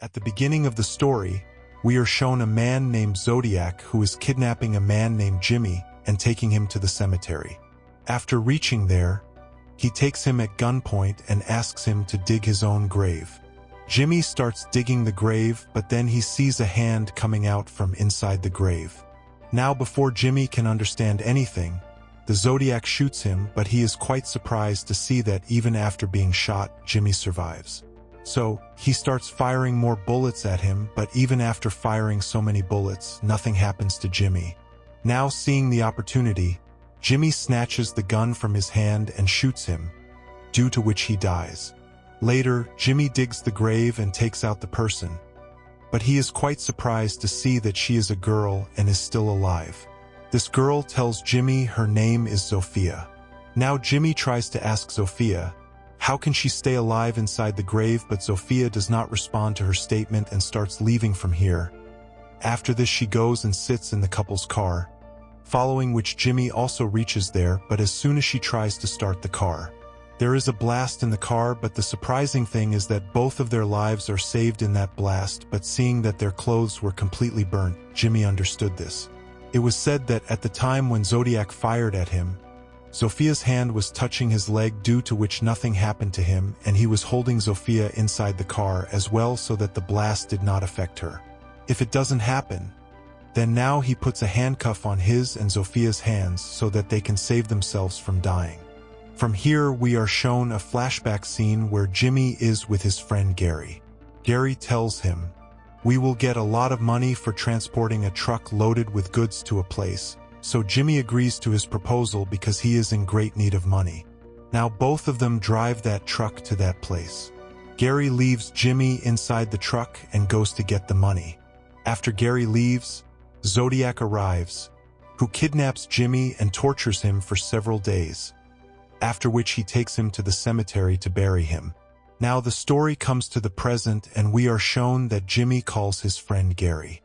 At the beginning of the story, we are shown a man named Zodiac who is kidnapping a man named Jimmy and taking him to the cemetery. After reaching there, he takes him at gunpoint and asks him to dig his own grave. Jimmy starts digging the grave, but then he sees a hand coming out from inside the grave. Now, before Jimmy can understand anything, the Zodiac shoots him, but he is quite surprised to see that even after being shot, Jimmy survives. So, he starts firing more bullets at him, but even after firing so many bullets, nothing happens to Jimmy. Now, seeing the opportunity, Jimmy snatches the gun from his hand and shoots him, due to which he dies. Later, Jimmy digs the grave and takes out the person, but he is quite surprised to see that she is a girl and is still alive. This girl tells Jimmy her name is Zofia. Now Jimmy tries to ask Zofia, how can she stay alive inside the grave, but Zofia does not respond to her statement and starts leaving from here. After this, she goes and sits in the couple's car, following which Jimmy also reaches there, but as soon as she tries to start the car, there is a blast in the car, but the surprising thing is that both of their lives are saved in that blast, but seeing that their clothes were completely burnt, Jimmy understood this. It was said that at the time when Zodiac fired at him, Zofia's hand was touching his leg, due to which nothing happened to him, and he was holding Zofia inside the car as well so that the blast did not affect her. If it doesn't happen, then now he puts a handcuff on his and Zofia's hands so that they can save themselves from dying. From here we are shown a flashback scene where Jimmy is with his friend Gary. Gary tells him, "We will get a lot of money for transporting a truck loaded with goods to a place," so Jimmy agrees to his proposal because he is in great need of money. Now both of them drive that truck to that place. Gary leaves Jimmy inside the truck and goes to get the money. After Gary leaves, Zodiac arrives, who kidnaps Jimmy and tortures him for several days, after which he takes him to the cemetery to bury him. Now the story comes to the present and we are shown that Jimmy calls his friend Gary.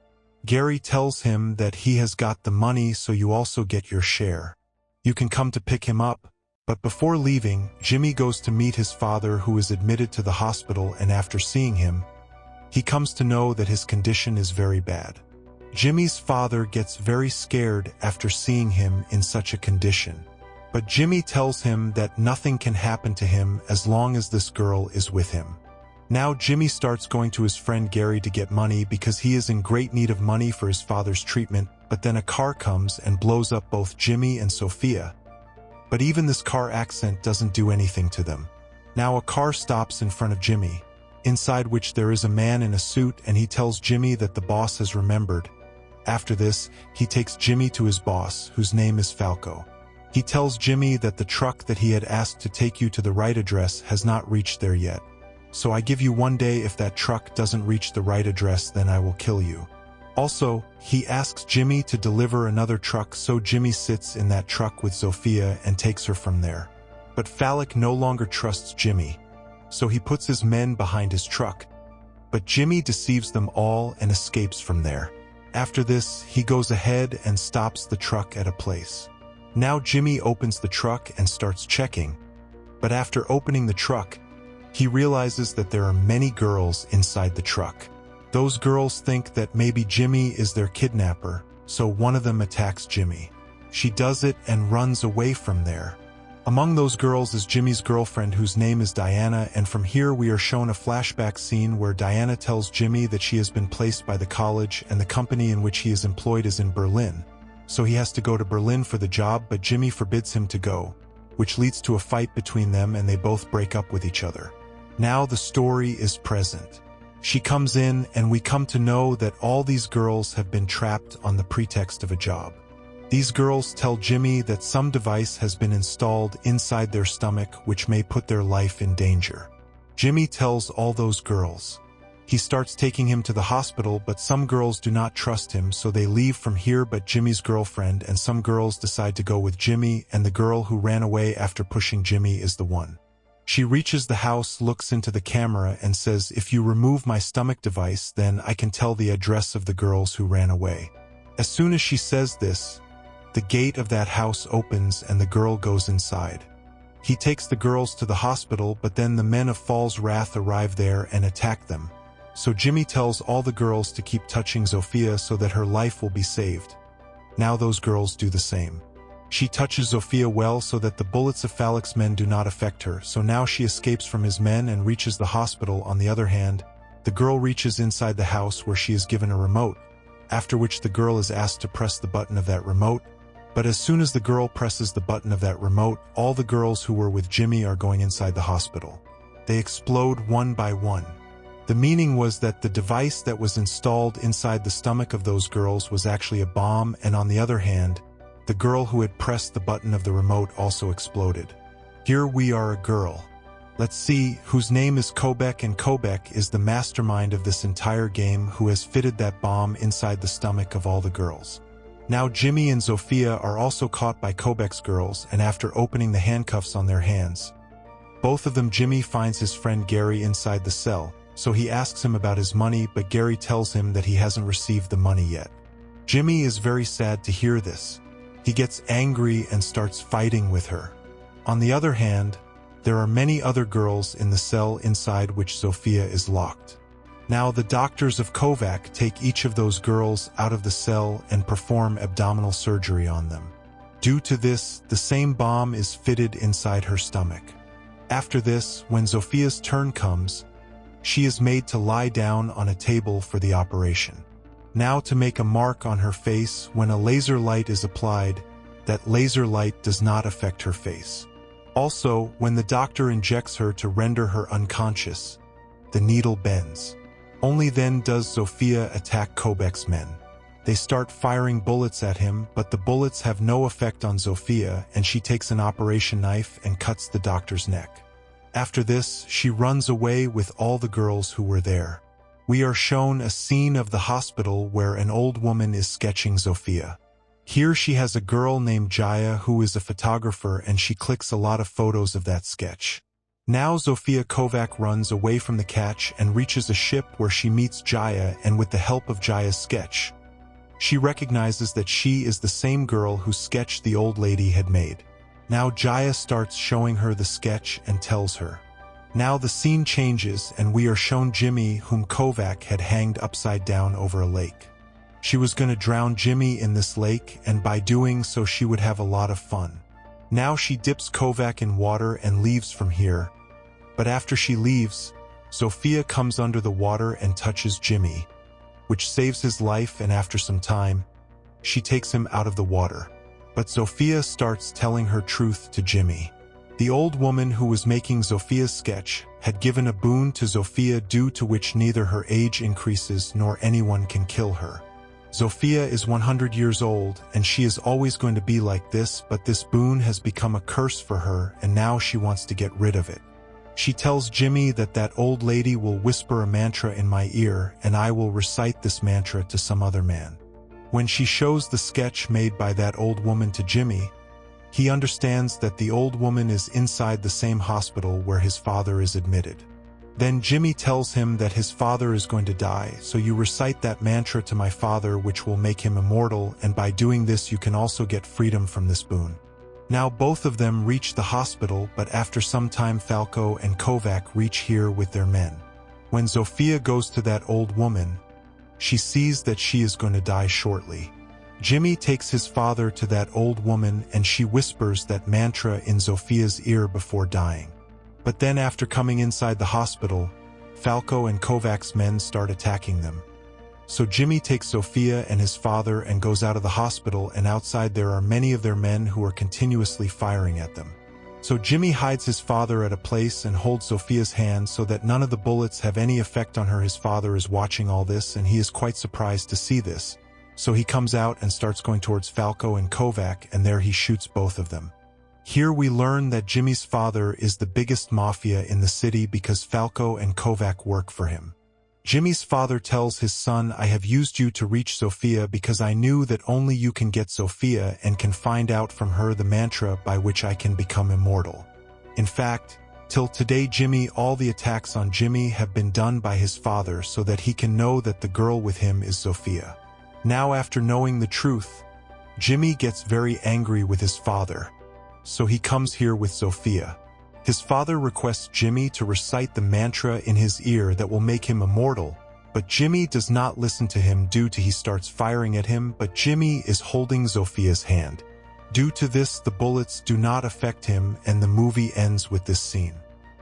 Gary tells him that he has got the money, so you also get your share. You can come to pick him up. But before leaving, Jimmy goes to meet his father, who is admitted to the hospital, and after seeing him, he comes to know that his condition is very bad. Jimmy's father gets very scared after seeing him in such a condition. But Jimmy tells him that nothing can happen to him as long as this girl is with him. Now Jimmy starts going to his friend Gary to get money because he is in great need of money for his father's treatment, but then a car comes and blows up both Jimmy and Zofia. But even this car accident doesn't do anything to them. Now a car stops in front of Jimmy, inside which there is a man in a suit, and he tells Jimmy that the boss has remembered. After this, he takes Jimmy to his boss, whose name is Falco. He tells Jimmy that the truck that he had asked to take you to the right address has not reached there yet. So I give you 1 day. If that truck doesn't reach the right address, then I will kill you. Also, he asks Jimmy to deliver another truck, so Jimmy sits in that truck with Zofia and takes her from there. But Falco no longer trusts Jimmy, so he puts his men behind his truck. But Jimmy deceives them all and escapes from there. After this, he goes ahead and stops the truck at a place. Now Jimmy opens the truck and starts checking. But after opening the truck, he realizes that there are many girls inside the truck. Those girls think that maybe Jimmy is their kidnapper, so one of them attacks Jimmy. She does it and runs away from there. Among those girls is Jimmy's girlfriend, whose name is Diana, and from here we are shown a flashback scene where Diana tells Jimmy that she has been placed by the college and the company in which he is employed is in Berlin. So he has to go to Berlin for the job, but Jimmy forbids him to go, which leads to a fight between them and they both break up with each other. Now the story is present. She comes in and we come to know that all these girls have been trapped on the pretext of a job. These girls tell Jimmy that some device has been installed inside their stomach which may put their life in danger. Jimmy tells all those girls. He starts taking him to the hospital, but some girls do not trust him, so they leave from here, but Jimmy's girlfriend and some girls decide to go with Jimmy, and the girl who ran away after pushing Jimmy is the one. She reaches the house, looks into the camera, and says, "If you remove my stomach device, then I can tell the address of the girls who ran away." As soon as she says this, the gate of that house opens and the girl goes inside. He takes the girls to the hospital, but then the men of Fall's Wrath arrive there and attack them. So Jimmy tells all the girls to keep touching Zofia so that her life will be saved. Now those girls do the same. She touches Zofia well so that the bullets of Phalic's men do not affect her, so now she escapes from his men and reaches the hospital. On the other hand, the girl reaches inside the house where she is given a remote, after which the girl is asked to press the button of that remote. But as soon as the girl presses the button of that remote, all the girls who were with Jimmy are going inside the hospital. They explode one by one. The meaning was that the device that was installed inside the stomach of those girls was actually a bomb, and on the other hand, the girl who had pressed the button of the remote also exploded. Here we are, a girl. Let's see, whose name is Kobek, and Kobek is the mastermind of this entire game who has fitted that bomb inside the stomach of all the girls. Now Jimmy and Zofia are also caught by Kobek's girls, and after opening the handcuffs on their hands, both of them, Jimmy finds his friend Gary inside the cell, so he asks him about his money, but Gary tells him that he hasn't received the money yet. Jimmy is very sad to hear this. He gets angry and starts fighting with her. On the other hand, there are many other girls in the cell inside which Zofia is locked. Now the doctors of Kovac take each of those girls out of the cell and perform abdominal surgery on them. Due to this, the same bomb is fitted inside her stomach. After this, when Zofia's turn comes, she is made to lie down on a table for the operation. Now to make a mark on her face, when a laser light is applied, that laser light does not affect her face. Also, when the doctor injects her to render her unconscious, the needle bends. Only then does Zofia attack Kobek's men. They start firing bullets at him, but the bullets have no effect on Zofia, and she takes an operation knife and cuts the doctor's neck. After this, she runs away with all the girls who were there. We are shown a scene of the hospital where an old woman is sketching Zofia. Here she has a girl named Jaya who is a photographer, and she clicks a lot of photos of that sketch. Now Zofia Kovac runs away from the catch and reaches a ship where she meets Jaya, and with the help of Jaya's sketch, she recognizes that she is the same girl whose sketch the old lady had made. Now Jaya starts showing her the sketch and tells her. Now the scene changes and we are shown Jimmy, whom Kovac had hanged upside down over a lake. She was going to drown Jimmy in this lake, and by doing so she would have a lot of fun. Now she dips Kovac in water and leaves from here. But after she leaves, Zofia comes under the water and touches Jimmy, which saves his life, and after some time, she takes him out of the water. But Zofia starts telling her truth to Jimmy. The old woman who was making Zofia's sketch had given a boon to Zofia, due to which neither her age increases nor anyone can kill her. Zofia is 100 years old, and she is always going to be like this, but this boon has become a curse for her, and now she wants to get rid of it. She tells Jimmy that that old lady will whisper a mantra in my ear, and I will recite this mantra to some other man. When she shows the sketch made by that old woman to Jimmy, he understands that the old woman is inside the same hospital where his father is admitted. Then Jimmy tells him that his father is going to die, so you recite that mantra to my father, which will make him immortal, and by doing this you can also get freedom from this boon. Now both of them reach the hospital, but after some time Falco and Kovac reach here with their men. When Zofia goes to that old woman, she sees that she is going to die shortly. Jimmy takes his father to that old woman, and she whispers that mantra in Zofia's ear before dying. But then after coming inside the hospital, Falco and Kovac's men start attacking them. So Jimmy takes Zofia and his father and goes out of the hospital, and outside there are many of their men who are continuously firing at them. So Jimmy hides his father at a place and holds Zofia's hand so that none of the bullets have any effect on her. His father is watching all this, and he is quite surprised to see this. So he comes out and starts going towards Falco and Kovac, and there he shoots both of them. Here we learn that Jimmy's father is the biggest mafia in the city because Falco and Kovac work for him. Jimmy's father tells his son, I have used you to reach Zofia because I knew that only you can get Zofia and can find out from her the mantra by which I can become immortal. In fact, till today all the attacks on Jimmy have been done by his father so that he can know that the girl with him is Zofia. Now after knowing the truth, Jimmy gets very angry with his father. So he comes here with Zofia. His father requests Jimmy to recite the mantra in his ear that will make him immortal, But Jimmy does not listen to him due to he starts firing at him, but Jimmy is holding Zofia's hand. Due to this, the bullets do not affect him and the movie ends with this scene.